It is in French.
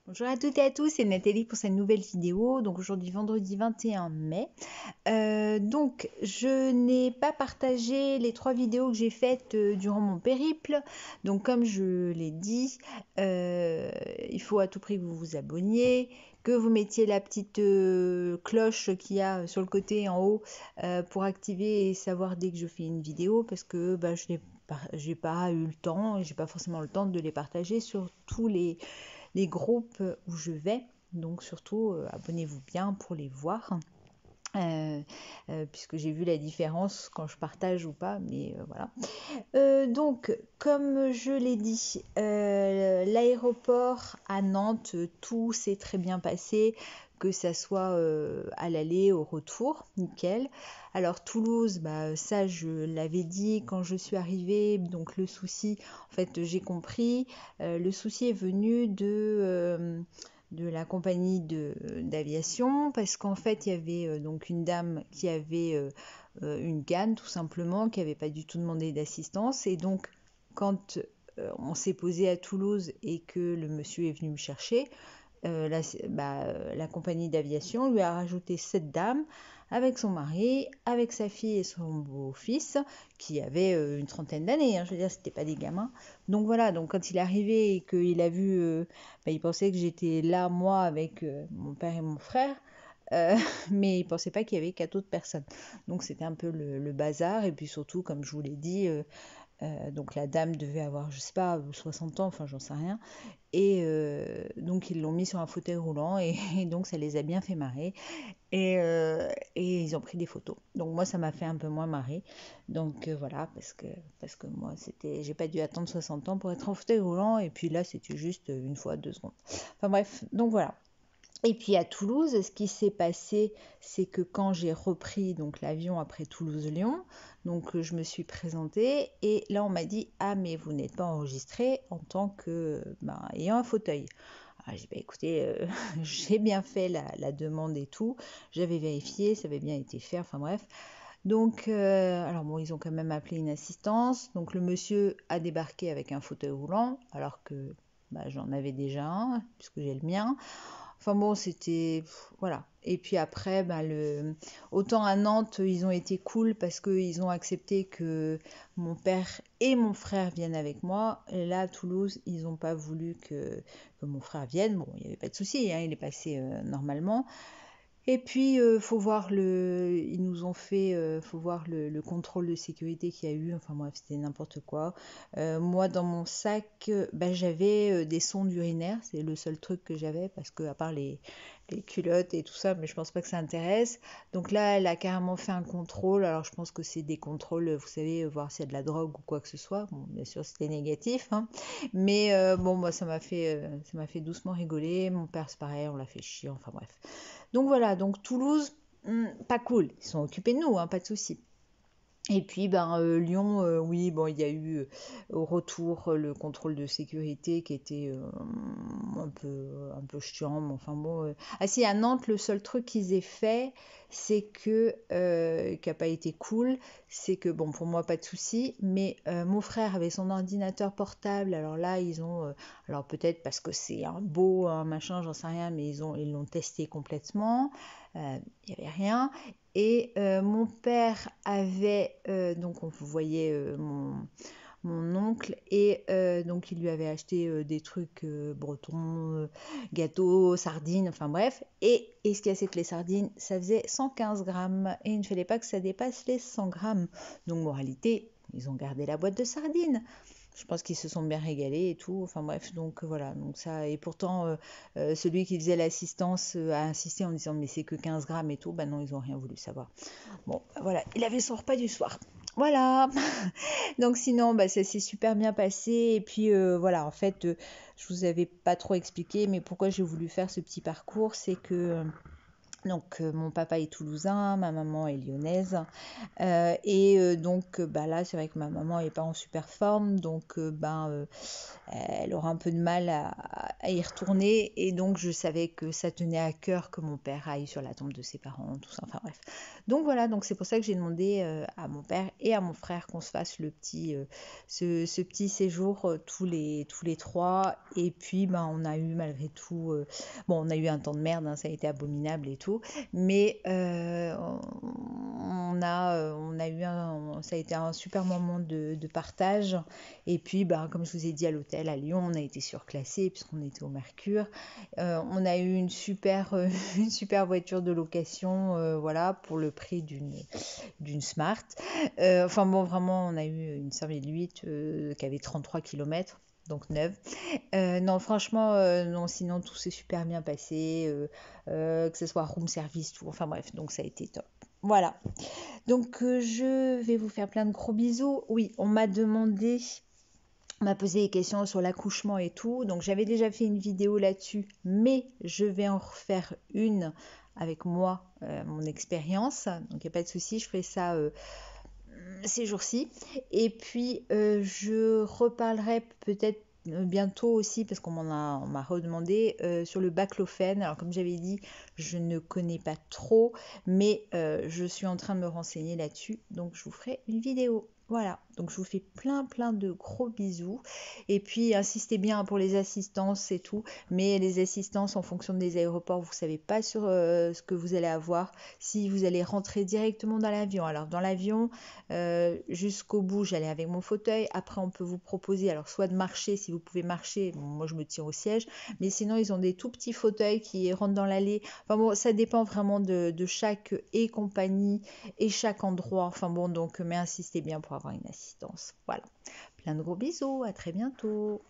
Bonjour à toutes et à tous, c'est Nathalie pour cette nouvelle vidéo. Donc aujourd'hui vendredi 21 mai. Je n'ai pas partagé les 3 vidéos que j'ai faites durant mon périple. Donc comme je l'ai dit, il faut à tout prix que vous vous abonniez, que vous mettiez la petite cloche qu'il y a sur le côté en haut pour activer et savoir dès que je fais une vidéo, parce que j'ai pas eu le temps, j'ai pas forcément le temps de les partager sur tous les groupes où je vais. Donc surtout, abonnez-vous bien pour les voir. Puisque j'ai vu la différence quand je partage ou pas, mais voilà. Comme je l'ai dit, l'aéroport à Nantes, tout s'est très bien passé, que ça soit à l'aller, au retour, nickel. Alors Toulouse, ça je l'avais dit quand je suis arrivée, donc le souci, en fait j'ai compris, le souci est venu de la compagnie d'aviation, parce qu'en fait il y avait donc une dame qui avait une canne tout simplement, qui n'avait pas du tout demandé d'assistance, et donc quand on s'est posé à Toulouse et que le monsieur est venu me chercher, la compagnie d'aviation lui a rajouté cette dame avec son mari, avec sa fille et son beau-fils, qui avait une trentaine d'années, hein, je veux dire, c'était pas des gamins. Donc voilà, donc quand il est arrivé et qu'il a vu, il pensait que j'étais là, moi, avec mon père et mon frère, euh, mais il pensait pas qu'il y avait 4 autres personnes. Donc c'était un peu le bazar, et puis surtout, comme je vous l'ai dit, donc la dame devait avoir, je sais pas, 60 ans, enfin j'en sais rien. Et donc ils l'ont mis sur un fauteuil roulant et donc ça les a bien fait marrer. Et ils ont pris des photos. Donc moi ça m'a fait un peu moins marrer. Donc voilà, parce que moi j'ai pas dû attendre 60 ans pour être en fauteuil roulant. Et puis là c'était juste une fois 2 secondes. Enfin bref, donc voilà. Et puis à Toulouse, ce qui s'est passé, c'est que quand j'ai repris donc l'avion après Toulouse-Lyon, donc je me suis présentée et là on m'a dit ah mais vous n'êtes pas enregistré en tant que ayant un fauteuil. Alors j'ai dit écoutez, j'ai bien fait la demande et tout, j'avais vérifié, ça avait bien été fait, enfin bref. Donc alors bon ils ont quand même appelé une assistance, donc le monsieur a débarqué avec un fauteuil roulant alors que j'en avais déjà un puisque j'ai le mien. Enfin bon, c'était... Voilà. Et puis après, autant à Nantes, ils ont été cool parce qu'ils ont accepté que mon père et mon frère viennent avec moi. Et là, à Toulouse, ils n'ont pas voulu que mon frère vienne. Bon, il n'y avait pas de souci, hein, il est passé normalement. Et puis, ils nous ont fait, faut voir le contrôle de sécurité qu'il y a eu. Enfin bref, c'était n'importe quoi. Moi, dans mon sac, j'avais des sondes urinaires. C'est le seul truc que j'avais parce que, à part les culottes et tout ça, mais je pense pas que ça intéresse. Donc là, elle a carrément fait un contrôle. Alors, je pense que c'est des contrôles, vous savez, voir s'il y a de la drogue ou quoi que ce soit. Bon, bien sûr, c'était négatif, hein. Mais bon, moi, ça m'a fait doucement rigoler. Mon père, c'est pareil, on l'a fait chier. Enfin bref. Donc voilà, donc Toulouse, pas cool. Ils sont occupés de nous, hein, pas de souci. Et puis Lyon, oui, bon, il y a eu au retour le contrôle de sécurité qui était un peu chiant, mais enfin bon. Ah si, à Nantes, le seul truc qu'ils aient fait, c'est qui n'a pas été cool, c'est que, bon, pour moi, pas de souci, mais mon frère avait son ordinateur portable, alors là, alors peut-être parce que c'est un beau, un machin, j'en sais rien, mais ils l'ont testé complètement, il n'y avait rien. Et mon père avait, donc on voyait mon oncle, et donc il lui avait acheté des trucs bretons, gâteaux, sardines, enfin bref. Et ce qu'il y a, c'est que les sardines, ça faisait 115 grammes, et il ne fallait pas que ça dépasse les 100 grammes. Donc moralité, ils ont gardé la boîte de sardines. Je pense qu'ils se sont bien régalés et tout. Enfin bref, donc voilà. Donc ça, et pourtant, celui qui faisait l'assistance a insisté en disant mais c'est que 15 grammes et tout. Ben non, ils n'ont rien voulu savoir. Bon, voilà, il avait son repas du soir. Voilà. Donc sinon, ça s'est super bien passé. Et puis voilà, en fait, je vous avais pas trop expliqué, mais pourquoi j'ai voulu faire ce petit parcours, c'est que Donc mon papa est toulousain, ma maman est lyonnaise. Donc bah là, c'est vrai que ma maman n'est pas en super forme, donc elle aura un peu de mal à y retourner. Et donc je savais que ça tenait à cœur que mon père aille sur la tombe de ses parents, tout ça, enfin bref. Donc voilà, donc c'est pour ça que j'ai demandé à mon père et à mon frère qu'on se fasse ce petit séjour tous les trois. Et puis on a eu malgré tout, on a eu un temps de merde, hein, ça a été abominable et tout, mais on a eu ça a été un super moment de partage. Et puis, comme je vous ai dit, à l'hôtel à Lyon, on a été surclassé puisqu'on était au Mercure. On a eu une super, une super voiture de location, voilà, pour le prix d'une Smart. Vraiment, on a eu une 5008 qui avait 33 km. Donc neuve. Non, franchement, non, sinon tout s'est super bien passé, que ce soit room service, tout. Enfin bref, donc ça a été top. Voilà. Donc je vais vous faire plein de gros bisous. Oui, on m'a posé des questions sur l'accouchement et tout. Donc j'avais déjà fait une vidéo là-dessus, mais je vais en refaire une avec moi, mon expérience. Donc il n'y a pas de souci, je ferai ça ces jours-ci. Et puis je reparlerai peut-être bientôt aussi, parce on m'a redemandé sur le baclofène. Alors comme j'avais dit, je ne connais pas trop, mais je suis en train de me renseigner là-dessus, donc je vous ferai une vidéo. Voilà, donc je vous fais plein de gros bisous. Et puis insistez bien pour les assistances et tout, mais les assistances en fonction des aéroports, vous ne savez pas sur ce que vous allez avoir, si vous allez rentrer directement dans l'avion. Alors dans l'avion, jusqu'au bout, j'allais avec mon fauteuil. Après, on peut vous proposer, alors soit de marcher, si vous pouvez marcher. Bon, moi, je me tiens au siège, mais sinon, ils ont des tout petits fauteuils qui rentrent dans l'allée. Enfin bon, ça dépend vraiment de chaque compagnie et chaque endroit. Enfin bon, donc, mais insistez bien pour avoir une assistance. Voilà. Plein de gros bisous. À très bientôt.